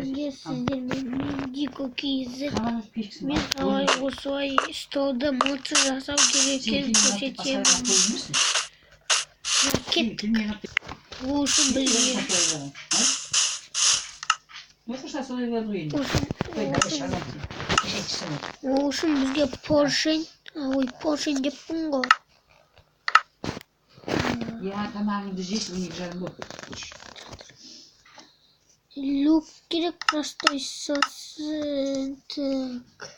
Önce sizlerle Diko Kiz'i bir havai Gosoi stolda motor rasam gereken poşetiyem. Roket vursun bilgi. Vursun bizge Porsche. Ой, Porsche не пунго. Я там здесь у них же работает. Люк керек простой соц. Так.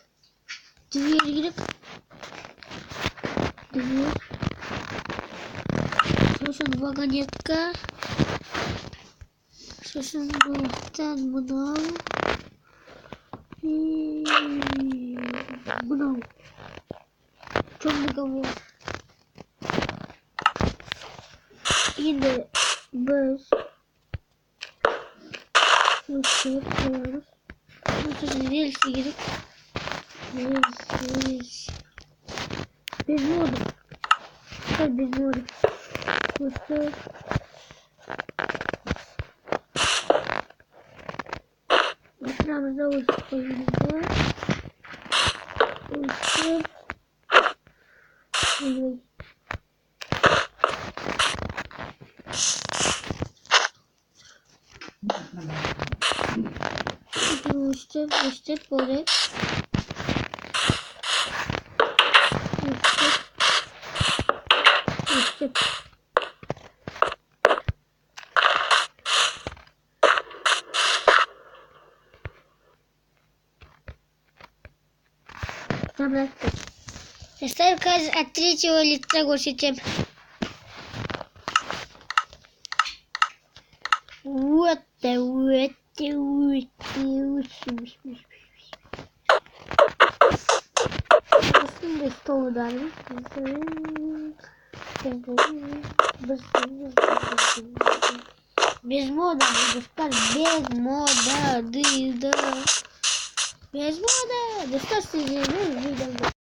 Дверь керек. Дверь. Сосын вагонетка. Сосын бұлттан мынау. Мынау. Чем договор? Енді біз koyuyoruz. Sonra relsi girip rels bezmodu. Tabii bezmodu. Kutu ekranımızda olsun koyuyoruz. Üstü böyle. Üstü. Tamam. Testler kaç от 3 лица гости. Вот Aslında stol udarım. Без мода, без мода, без мода. Достаточно видно.